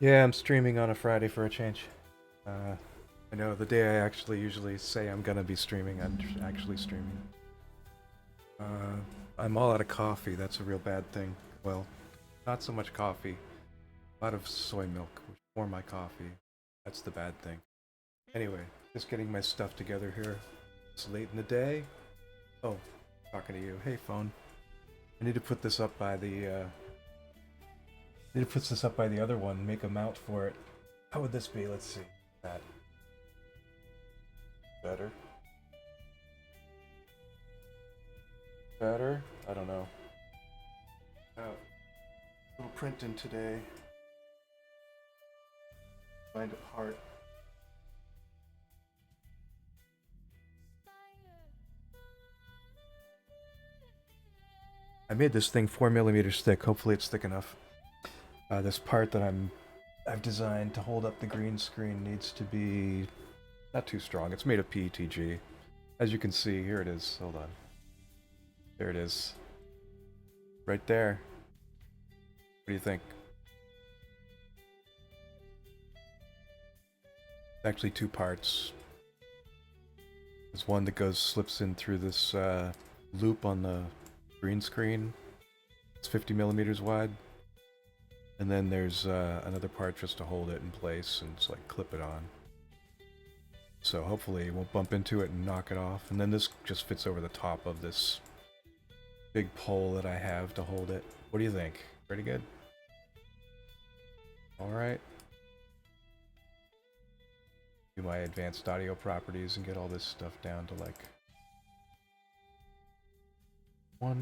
Yeah, I'm streaming on a Friday for a change. I know the day I actually usually say I'm gonna be streaming, I'm actually streaming. Uh, I'm all out of coffee. That's a real bad thing. Well, not so much coffee. A lot of soy milk for my coffee. That's the bad thing. Anyway, just getting my stuff together here. It's late in the day. Oh, talking to you. Hey, phone. I need to put this up by the. Need to put this up by the other one. Make a mount for it. How would this be? Let's see. That better. Better? I don't know. Oh, little printing today. Find a part. I made this thing 4 millimeters thick. Hopefully, it's thick enough. This part that I've designed to hold up the green screen needs to be not too strong. It's made of PETG. As you can see, here it is. Hold on. There it is. Right there. What do you think? Actually, two parts. There's one that slips in through this loop on the green screen. It's 50 millimeters wide. And then there's another part just to hold it in place and just like clip it on. So hopefully it won't bump into it and knock it off. And then this just fits over the top of this big pole that I have to hold it. What do you think? Pretty good? Alright. Do my advanced audio properties and get all this stuff down to like 1%,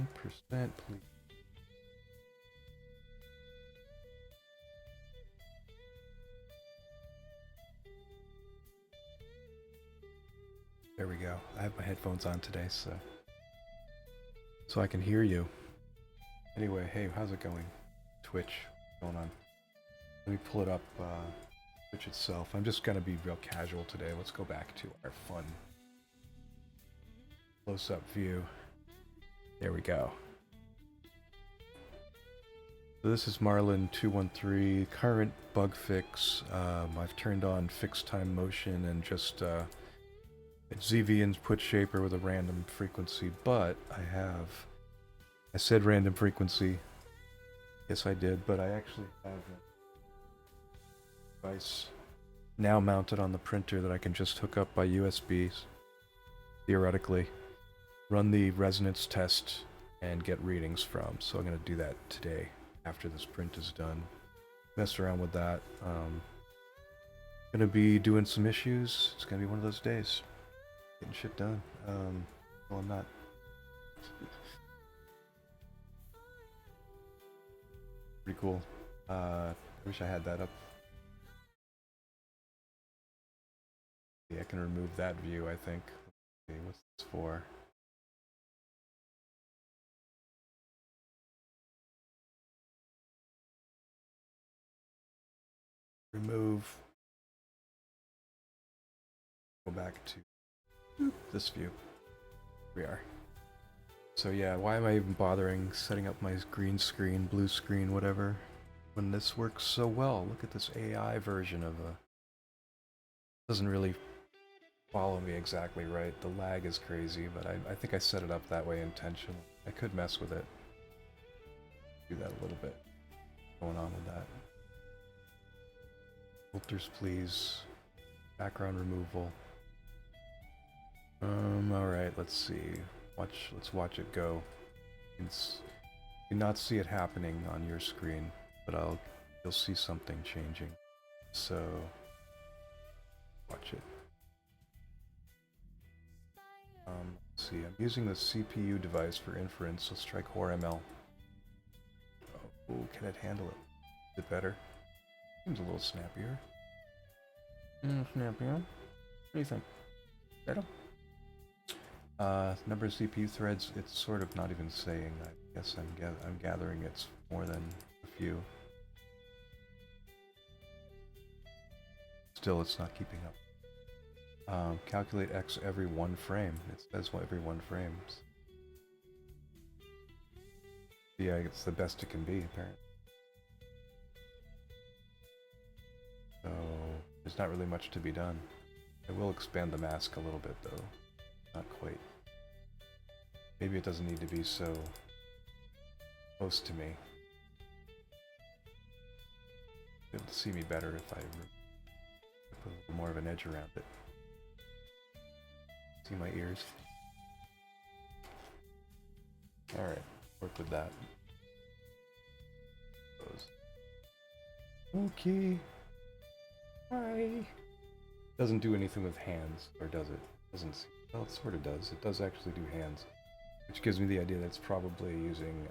please. There we go. I have my headphones on today, so I can hear you. Anyway, hey, how's it going? Twitch, what's going on? Let me pull it up, Twitch itself. I'm just gonna be real casual today. Let's go back to our fun close-up view. There we go. So this is Marlin213, current bug fix. I've turned on fixed time motion and just ZV input shaper with a random frequency, but I said random frequency. Yes, I did, but I actually have a device now mounted on the printer that I can just hook up by USB, theoretically, run the resonance test, and get readings from. So I'm going to do that today after this print is done. Mess around with that. Going to be doing some issues. It's going to be one of those days. Getting shit done. Well, I'm not. Pretty cool. I wish I had that up. Yeah, I can remove that view, I think. Let's see, what's this for? Remove. Go back to this view. Here we are. So yeah, why am I even bothering setting up my green screen, blue screen, whatever, when this works so well? Look at this AI version of a... Doesn't really follow me exactly right. The lag is crazy, but I think I set it up that way intentionally. I could mess with it. Do that a little bit. Going on with that. Filters, please. Background removal. Alright, let's see. Let's watch it go. You can not see it happening on your screen, but you'll see something changing. So, watch it. Let's see, I'm using the CPU device for inference. Let's try Core ML. Oh, can it handle it? Is it better? Seems a little snappier. Snappier? What do you think? Better? Number of CPU threads, it's sort of not even saying. I guess I'm gathering it's more than a few. Still, it's not keeping up. Calculate X every 1 frame. It says every 1 frame. Yeah, it's the best it can be, apparently. there's not really much to be done. I will expand the mask a little bit though. Not quite. Maybe it doesn't need to be so close to me. Be able to see me better if I put a little more of an edge around it. See my ears? Alright, work with that. Okay. Hi. Doesn't do anything with hands, or does it? Doesn't. Well, it sort of does. It does actually do hands, which gives me the idea that it's probably using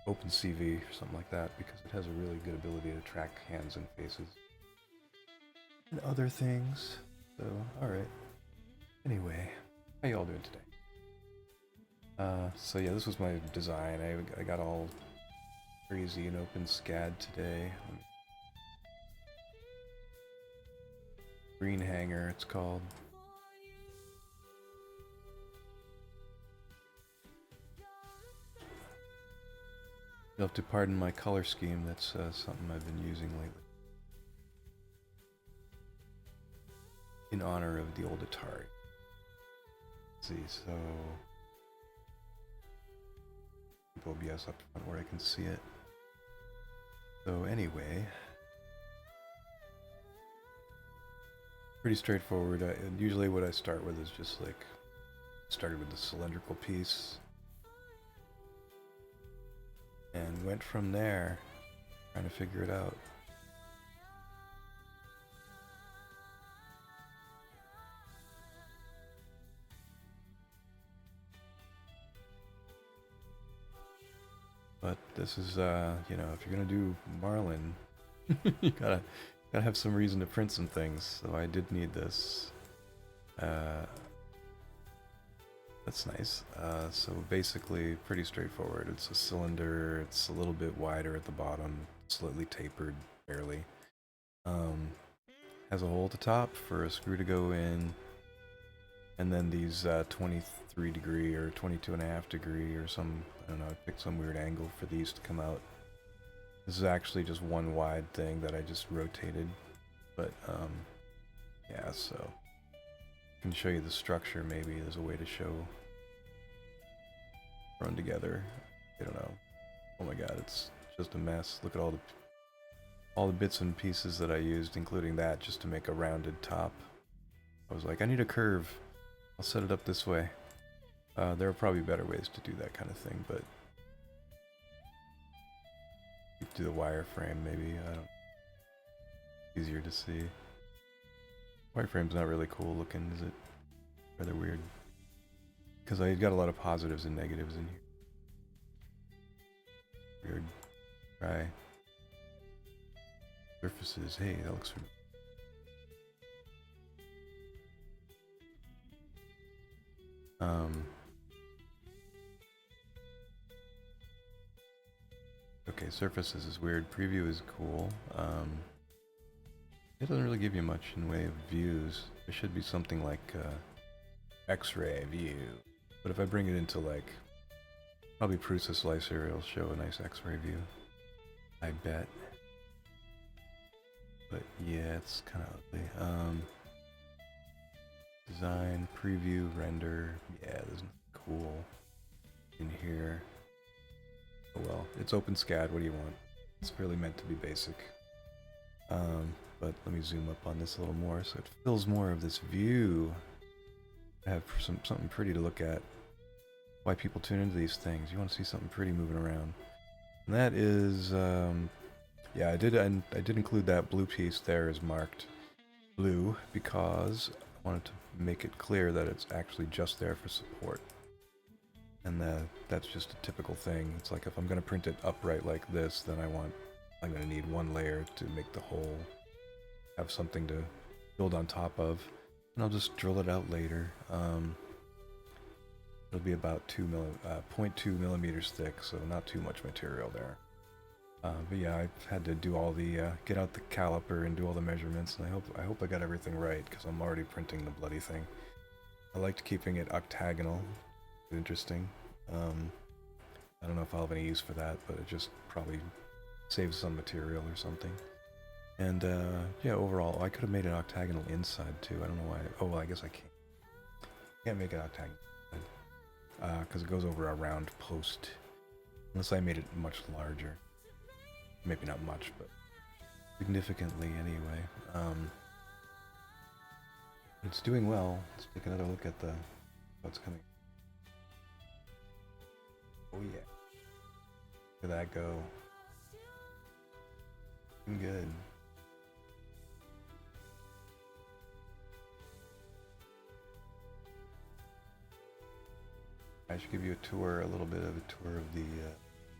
OpenCV or something like that, because it has a really good ability to track hands and faces and other things. So, all right. Anyway, how y'all doing today? So yeah, this was my design. I got all crazy in OpenSCAD today. Green hanger, it's called. You'll have to pardon my color scheme. That's something I've been using lately. In honor of the old Atari. Let's see, so OBS up front where I can see it. So anyway, pretty straightforward. Usually what I start with is just like, started with the cylindrical piece and went from there, trying to figure it out. But this is, you know, if you're gonna do Marlin, you gotta have some reason to print some things. So I did need this. That's nice. So basically, pretty straightforward. It's a cylinder. It's a little bit wider at the bottom, slightly tapered, barely. Has a hole at the top for a screw to go in, and then these 23 degree or 22.5 degree or some, I don't know, I picked some weird angle for these to come out. This is actually just one wide thing that I just rotated, but yeah, so I can show you the structure. Maybe there's a way to show run together. I don't know. Oh my god, it's just a mess. Look at all the bits and pieces that I used, including that, just to make a rounded top. I was like, I need a curve. I'll set it up this way. There are probably better ways to do that kind of thing, but you could do the wireframe maybe. I don't. Easier to see. Wireframe's not really cool looking, is it? Rather weird. Because I got a lot of positives and negatives in here. Weird. Try. Surfaces. Hey, that looks familiar. Okay, surfaces is weird. Preview is cool. It doesn't really give you much in way of views. There should be something like X-ray view. But if I bring it into like probably Prusa Slicer, it'll show a nice X-ray view. I bet. But yeah, it's kind of ugly. Design, preview, render. Yeah, there's nothing cool in here. Oh well, it's OpenSCAD, what do you want? It's really meant to be basic. But let me zoom up on this a little more so it fills more of this view. I have something pretty to look at. Why people tune into these things. You want to see something pretty moving around. And that is, yeah, I did include that blue piece there as marked blue because I wanted to make it clear that it's actually just there for support. And that's just a typical thing. It's like if I'm going to print it upright like this, then I'm going to need one layer to make the whole have something to build on top of. And I'll just drill it out later. It'll be about 0.2 millimeters thick, so not too much material there. But yeah, I've had to do all the get out the caliper and do all the measurements, and I hope I got everything right because I'm already printing the bloody thing. I liked keeping it octagonal. Interesting. I don't know if I'll have any use for that, but it just probably saves some material or something. And yeah, overall, I could have made an octagonal inside too. I don't know why. Oh, well, I guess I can't. Can't make an octagonal because it goes over a round post. Unless I made it much larger. Maybe not much, but significantly anyway. It's doing well. Let's take another look at the what's coming. Oh yeah. Look at that go. Looking good. I should give you a tour, a little bit of a tour of the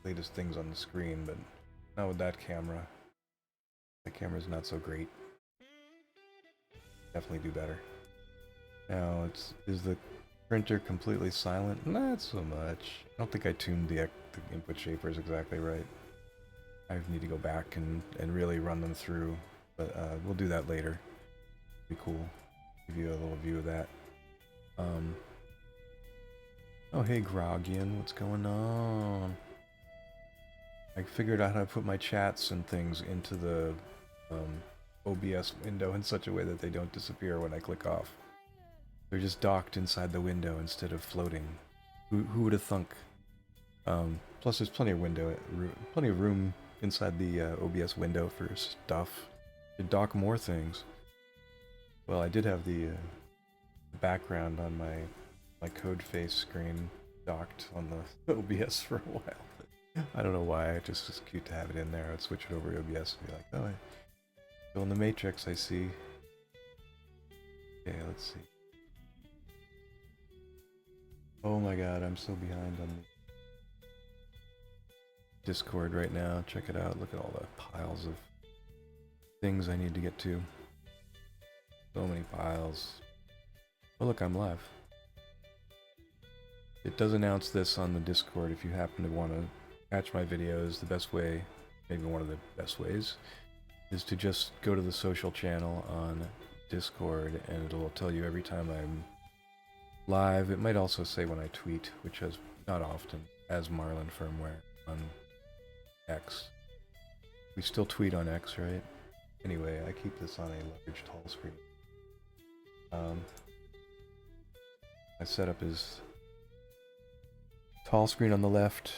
latest things on the screen, but not with that camera. The camera's not so great. Definitely do better. Now, is the printer completely silent? Not so much. I don't think I tuned the input shapers exactly right. I need to go back and really run them through, but we'll do that later. Be cool. Give you a little view of that. Oh hey Grogian, what's going on? I figured out how to put my chats and things into the OBS window in such a way that they don't disappear when I click off. They're just docked inside the window instead of floating. Who would have thunk? Plus there's plenty of room inside the OBS window for stuff. To dock more things. Well, I did have the background on my code face screen docked on the OBS for a while. I don't know why, it just was cute to have it in there. I'd switch it over to OBS and be like, oh, still in the Matrix, I see. Okay, let's see. Oh my god, I'm so behind on the Discord right now. Check it out, look at all the piles of things I need to get to. So many piles. Oh look, I'm live. It does announce this on the Discord if you happen to want to catch my videos. The best way, maybe one of the best ways, is to just go to the social channel on Discord and it'll tell you every time I'm live. It might also say when I tweet, which is not often, as Marlin Firmware on X. We still tweet on X, right? Anyway, I keep this on a large tall screen. My setup is tall screen on the left,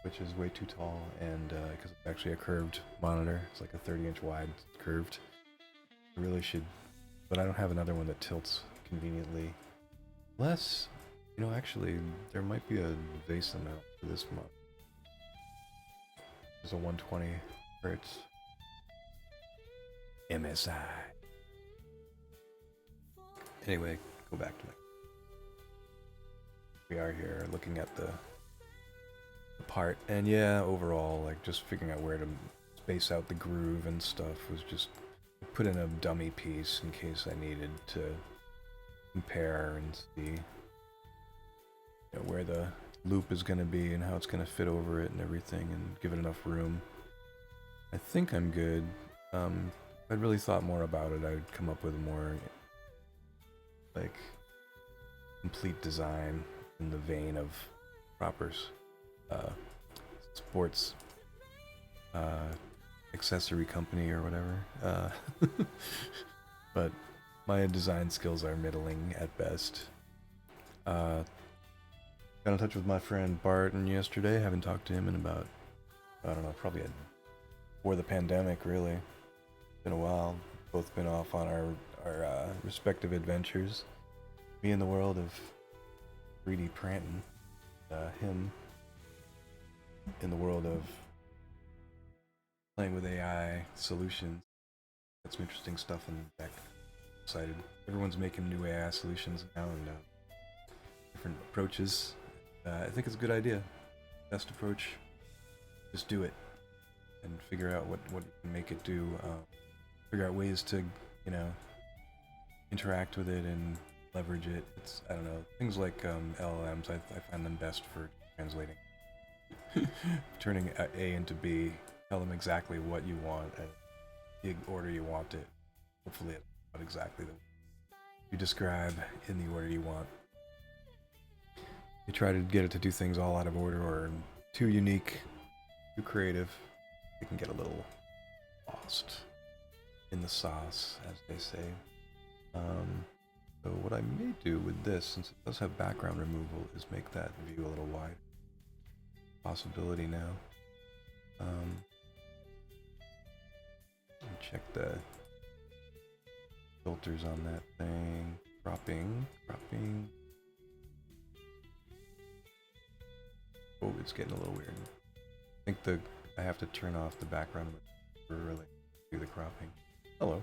which is way too tall, and because it's actually a curved monitor, it's like a 30-inch wide, curved. I really should, but I don't have another one that tilts conveniently. Unless, you know, actually, there might be a VESA mount for this month. There's a 120 hertz MSI. Anyway, go back to my. We are here looking at the part, and yeah, overall, like just figuring out where to space out the groove and stuff was just put in a dummy piece in case I needed to compare and see, you know, where the loop is going to be and how it's going to fit over it and everything, and give it enough room. I think I'm good. If I'd really thought more about it, I would come up with a more like complete design in the vein of proper sports accessory company or whatever. But my design skills are middling at best. Got in touch with my friend Barton yesterday. Haven't talked to him in about, I don't know, probably before the pandemic, really. Been a while. Both been off on our respective adventures. Me in the world of 3D printing. Him in the world of playing with AI solutions. Got some interesting stuff in the deck. Excited. Everyone's making new AI solutions now and different approaches. I think it's a good idea. Best approach, just do it and figure out what you can make it do. Figure out ways to, you know, interact with it and leverage it. It's, I don't know, things like LLMs, I find them best for translating. Turning A into B, tell them exactly what you want and the order you want it. Hopefully it's not exactly the you describe in the order you want. You try to get it to do things all out of order or too unique, too creative, it can get a little off. lost in the sauce, as they say. So what I may do with this, since it does have background removal, is make that view a little wide. Possibility now. Check the filters on that thing. Cropping. Oh, it's getting a little weird. I think I have to turn off the background for really do the cropping. Hello.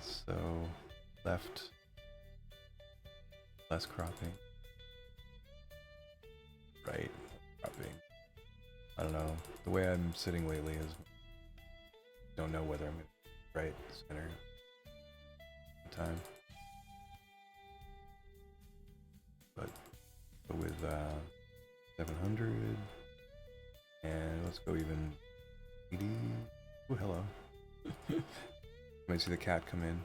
So left, less cropping. Right, cropping. I don't know. The way I'm sitting lately is don't know whether I'm right, center, time. But go with 700, and let's go even 80. Oh, hello. You might see the cat come in.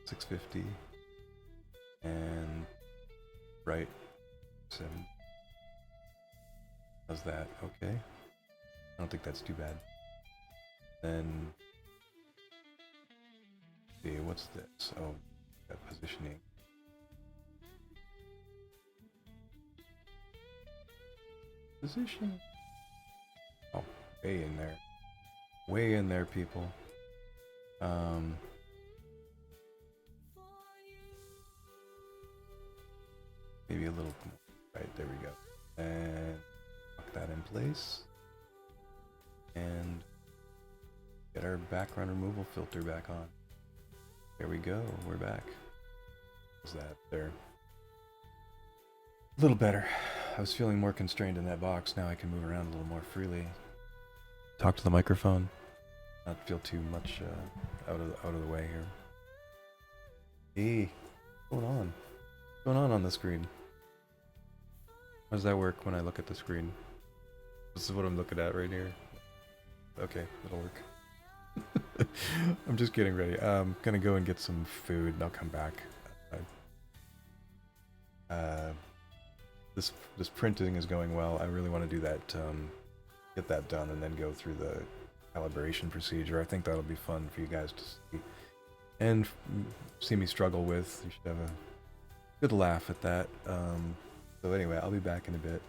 650, and right 7. How's that? Okay. I don't think that's too bad. Then see, what's this? Oh, that positioning. Position. Oh, way in there. Way in there, people. Maybe a little more. Right, there we go. And lock that in place. And get our background removal filter back on. There we go, we're back. How's that there? A little better. I was feeling more constrained in that box. Now I can move around a little more freely. Talk to the microphone. Not feel too much out of the way here. Hey, what's going on? What's going on the screen? How does that work when I look at the screen? This is what I'm looking at right here. Okay, it'll work. I'm just getting ready. I'm gonna go and get some food and I'll come back. This printing is going well. I really want to do that, get that done and then go through the calibration procedure. I think that'll be fun for you guys to see and see me struggle with. You should have a good laugh at that. So anyway, I'll be back in a bit.